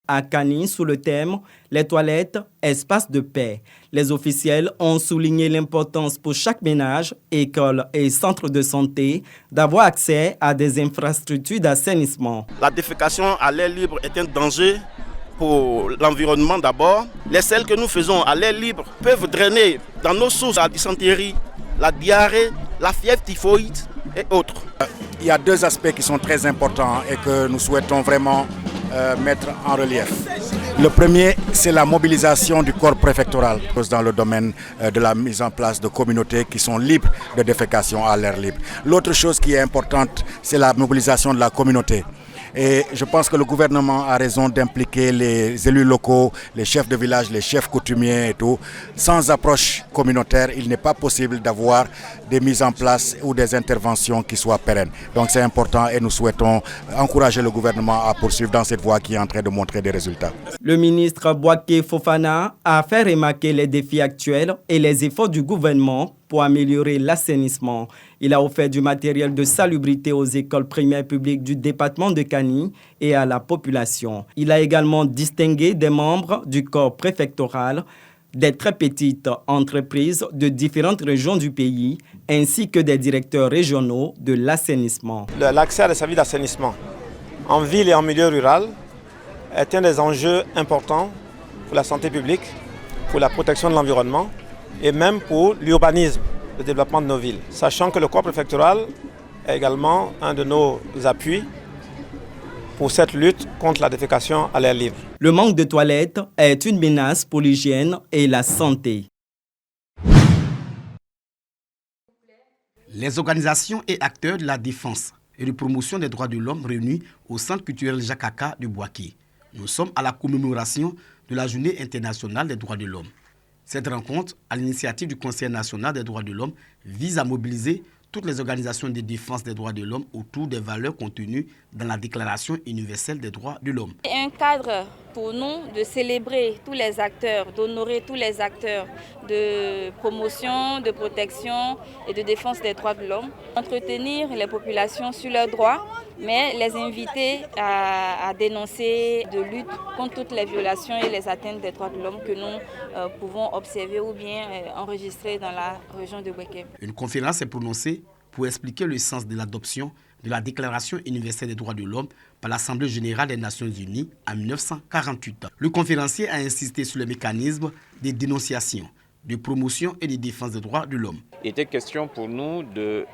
à Kani sous le thème « Les toilettes, espace de paix ». Les officiels ont souligné l'importance pour chaque ménage, école et centre de santé d'avoir accès à des infrastructures d'assainissement. La défécation à l'air libre est un danger pour l'environnement d'abord. Les selles que nous faisons à l'air libre peuvent drainer dans nos sources la dysenterie, la diarrhée, la fièvre typhoïde et autres. Il y a deux aspects qui sont très importants et que nous souhaitons vraiment mettre en relief. Le premier, c'est la mobilisation du corps préfectoral dans le domaine de la mise en place de communautés qui sont libres de défécation à l'air libre. L'autre chose qui est importante, c'est la mobilisation de la communauté. Et je pense que le gouvernement a raison d'impliquer les élus locaux, les chefs de village, les chefs coutumiers et tout. Sans approche communautaire, il n'est pas possible d'avoir des mises en place ou des interventions qui soient pérennes. Donc c'est important et nous souhaitons encourager le gouvernement à poursuivre dans cette voie qui est en train de montrer des résultats. Le ministre Bouaké Fofana a fait remarquer les défis actuels et les efforts du gouvernement pour améliorer l'assainissement. Il a offert du matériel de salubrité aux écoles primaires publiques du département de Kani et à la population. Il a également distingué des membres du corps préfectoral, des très petites entreprises de différentes régions du pays, ainsi que des directeurs régionaux de l'assainissement. L'accès à des services d'assainissement en ville et en milieu rural est un des enjeux importants pour la santé publique, pour la protection de l'environnement et même pour l'urbanisme, le développement de nos villes. Sachant que le corps préfectoral est également un de nos appuis pour cette lutte contre la défécation à l'air libre. Le manque de toilettes est une menace pour l'hygiène et la santé. Les organisations et acteurs de la défense et de promotion des droits de l'homme réunis au Centre culturel Jacques Aka de Bouaké. Nous sommes à la commémoration de la Journée internationale des droits de l'homme. Cette rencontre, à l'initiative du Conseil national des droits de l'homme, vise à mobiliser toutes les organisations de défense des droits de l'homme autour des valeurs contenues dans la Déclaration universelle des droits de l'homme. C'est un cadre pour nous de célébrer tous les acteurs, d'honorer tous les acteurs de promotion, de protection et de défense des droits de l'homme, entretenir les populations sur leurs droits, mais les inviter à dénoncer de lutte contre toutes les violations et les atteintes des droits de l'homme que nous pouvons observer ou bien enregistrer dans la région de Bouaké. Une conférence est prononcée pour expliquer le sens de l'adoption de la Déclaration universelle des droits de l'homme par l'Assemblée générale des Nations unies en 1948. Le conférencier a insisté sur les mécanismes de dénonciation, de promotion et de défense des droits de l'homme. Il était question pour nous de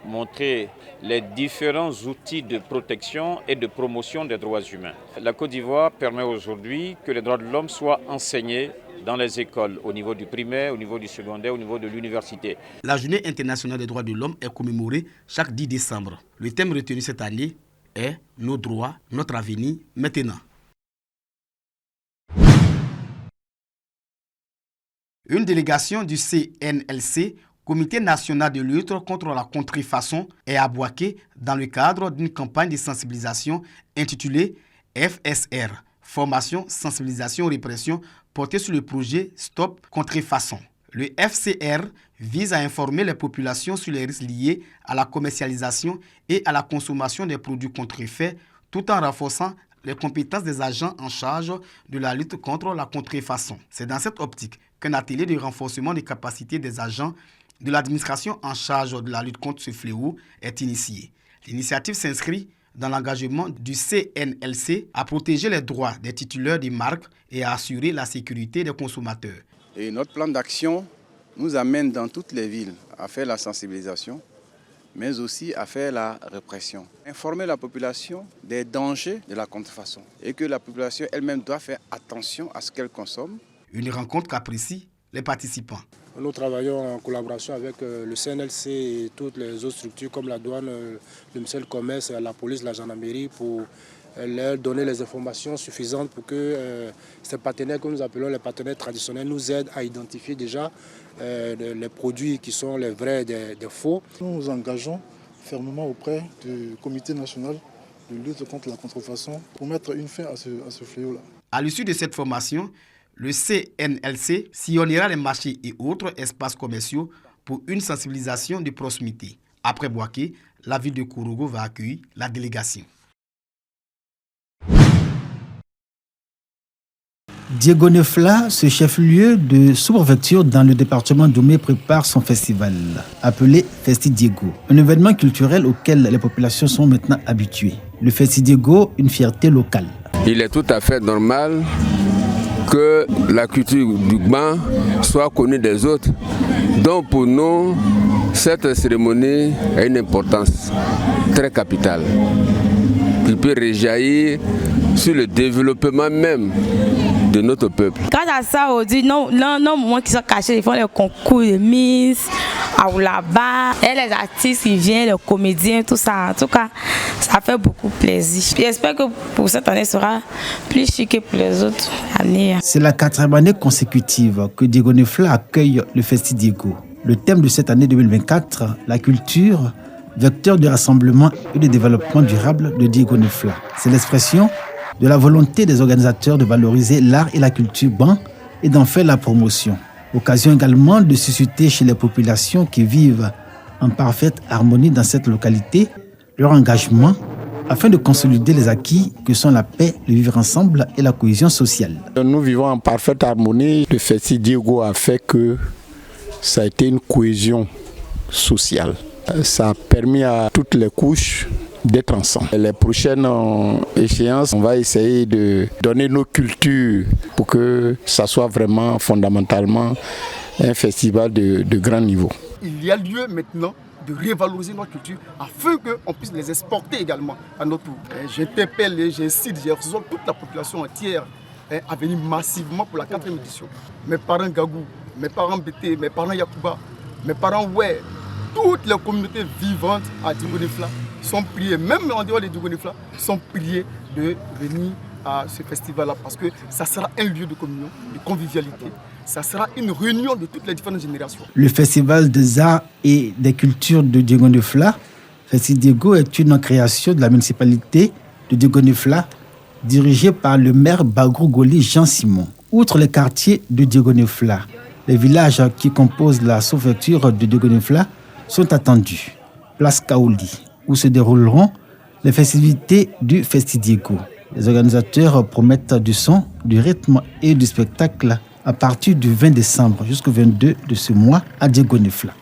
montrer les différents outils de protection et de promotion des droits humains. La Côte d'Ivoire permet aujourd'hui que les droits de l'homme soient enseignés dans les écoles, au niveau du primaire, au niveau du secondaire, au niveau de l'université. La Journée internationale des droits de l'homme est commémorée chaque 10 décembre. Le thème retenu cette année est « Nos droits, notre avenir, maintenant ». Une délégation du CNLC, Comité national de lutte contre la contrefaçon, est à Bouaké dans le cadre d'une campagne de sensibilisation intitulée FSR, Formation, Sensibilisation, Répression, portée sur le projet Stop Contrefaçon. Le FCR vise à informer les populations sur les risques liés à la commercialisation et à la consommation des produits contrefaits, tout en renforçant les compétences des agents en charge de la lutte contre la contrefaçon. C'est dans cette optique qu'un atelier de renforcement des capacités des agents de l'administration en charge de la lutte contre ce fléau est initié. L'initiative s'inscrit dans l'engagement du CNLC à protéger les droits des titulaires des marques et à assurer la sécurité des consommateurs. Et notre plan d'action nous amène dans toutes les villes à faire la sensibilisation, mais aussi à faire la répression. Informer la population des dangers de la contrefaçon et que la population elle-même doit faire attention à ce qu'elle consomme. Une rencontre qu'apprécient les participants. Nous travaillons en collaboration avec le CNLC et toutes les autres structures comme la douane, le ministère du Commerce, la police, la gendarmerie pour leur donner les informations suffisantes pour que ces partenaires que nous appelons les partenaires traditionnels nous aident à identifier déjà les produits qui sont les vrais des faux. Nous nous engageons fermement auprès du Comité national de lutte contre la contrefaçon pour mettre une fin à ce fléau-là. À l'issue de cette formation, le CNLC sillonnera les marchés et autres espaces commerciaux pour une sensibilisation de proximité. Après Bouaké, la ville de Kourougo va accueillir la délégation. Diégonefla, ce chef-lieu de sous-préfecture dans le département d'Oumé, prépare son festival, appelé Festi Diego, un événement culturel auquel les populations sont maintenant habituées. Le Festi Diego, une fierté locale. Il est tout à fait normal que la culture du Gban soit connue des autres. Donc pour nous, cette cérémonie a une importance très capitale qui peut rejaillir sur le développement même de notre peuple. Grâce à ça, on dit non, moi qui sont cachés, ils font les concours de Miss, là-bas, et les artistes qui viennent, les comédiens, tout ça. En tout cas, ça fait beaucoup plaisir. J'espère que pour cette année sera plus chic que pour les autres années. C'est la 4e année consécutive que Diégonefla accueille le Festi Diego. Le thème de cette année 2024, la culture, vecteur de rassemblement et de développement durable de Diégonefla. C'est l'expression de la volonté des organisateurs de valoriser l'art et la culture ban et d'en faire la promotion. Occasion également de susciter chez les populations qui vivent en parfaite harmonie dans cette localité leur engagement afin de consolider les acquis que sont la paix, le vivre ensemble et la cohésion sociale. Nous vivons en parfaite harmonie. Le Festi Diego a fait que ça a été une cohésion sociale. Ça a permis à toutes les couches d'être ensemble. Les prochaines échéances, on va essayer de donner nos cultures pour que ça soit vraiment fondamentalement un festival de grand niveau. Il y a lieu maintenant de revaloriser notre culture afin qu'on puisse les exporter également à notre tour. J'interpelle, j'incite, j'exhorte toute la population entière à venir massivement pour la 4e édition. Mes parents Gagou, mes parents Bété, mes parents Yakouba, mes parents Oué, toutes les communautés vivantes à Diégonefla sont priées, même en dehors de Diégonefla, sont priées de venir à ce festival-là parce que ça sera un lieu de communion, de convivialité. Ça sera une réunion de toutes les différentes générations. Le Festival des arts et des cultures de Diégonefla, Festi Diego, est une création de la municipalité de Diégonefla, dirigée par le maire Bagrou Goli Jean Simon. Outre les quartiers de Diégonefla, les villages qui composent la sous-préfecture de Diégonefla sont attendus. Place Kaouli, où se dérouleront les festivités du Festi Diego. Les organisateurs promettent du son, du rythme et du spectacle à partir du 20 décembre jusqu'au 22 de ce mois à Diégonefla.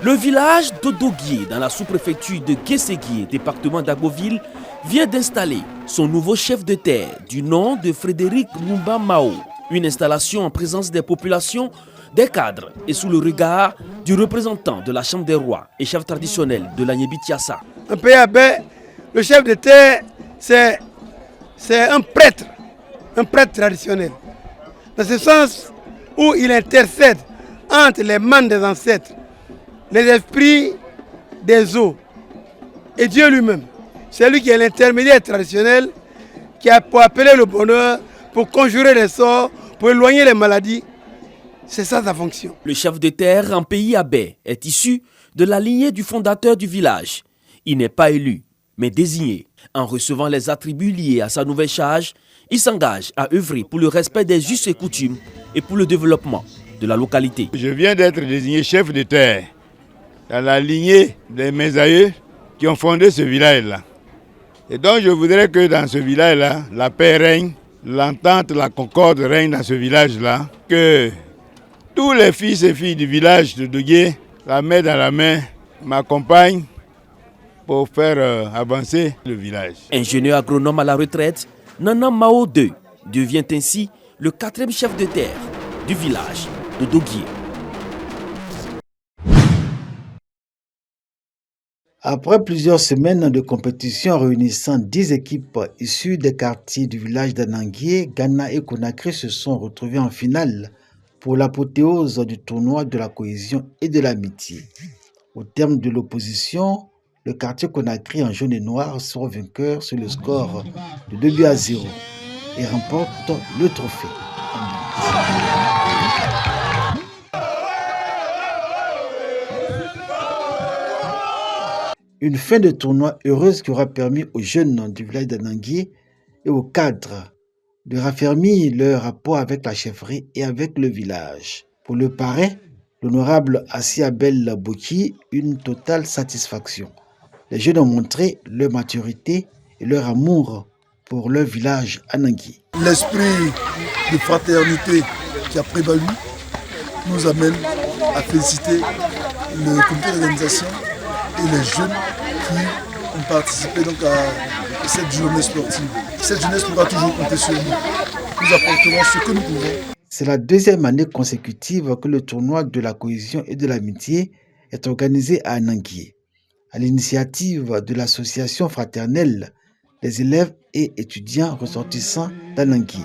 Le village d'Odoguié, dans la sous-préfecture de Guességuié, département d'Agboville, vient d'installer son nouveau chef de terre du nom de Frédéric Mumba Mao. Une installation en présence des populations, des cadres et sous le regard du représentant de la Chambre des rois et chef traditionnel de la Nyébi-Tiassa. Un PAB, le chef de terre, c'est un prêtre traditionnel. Dans ce sens où il intercède entre les manes des ancêtres, les esprits des eaux et Dieu lui-même. C'est lui qui est l'intermédiaire traditionnel qui a pour appeler le bonheur, pour conjurer les sorts, pour éloigner les maladies. C'est ça sa fonction. Le chef de terre en pays Abé est issu de la lignée du fondateur du village. Il n'est pas élu, mais désigné. En recevant les attributs liés à sa nouvelle charge, il s'engage à œuvrer pour le respect des us et coutumes et pour le développement de la localité. Je viens d'être désigné chef de terre dans la lignée des mes aïeux qui ont fondé ce village-là. Et donc je voudrais que dans ce village-là, la paix règne, l'entente, la concorde règne dans ce village-là, que tous les fils et filles du village de Doguié, la main dans la main, m'accompagnent pour faire avancer le village. Ingénieur agronome à la retraite, Nana Mao II devient ainsi le 4e chef de terre du village de Doguié. Après plusieurs semaines de compétition réunissant 10 équipes issues des quartiers du village d'Ananguié, Ghana et Conakry se sont retrouvés en finale pour l'apothéose du tournoi de la cohésion et de l'amitié. Au terme de l'opposition, le quartier Conakry en jaune et noir sera vainqueur sur le score de 2-0 et remporte le trophée. Une fin de tournoi heureuse qui aura permis aux jeunes du village d'Ananguié et aux cadres de raffermir leur rapport avec la chefferie et avec le village. Pour le parrain, l'honorable Assi Abel Bouki, une totale satisfaction. Les jeunes ont montré leur maturité et leur amour pour leur village Anangui. L'esprit de fraternité qui a prévalu nous amène à féliciter le comité d'organisation et les jeunes qui ont participé donc à cette journée sportive. Cette jeunesse pourra toujours compter sur nous. Nous apporterons ce que nous pouvons. C'est la deuxième année consécutive que le tournoi de la cohésion et de l'amitié est organisé à Anangui, à l'initiative de l'association fraternelle des élèves et étudiants ressortissants d'Anangui.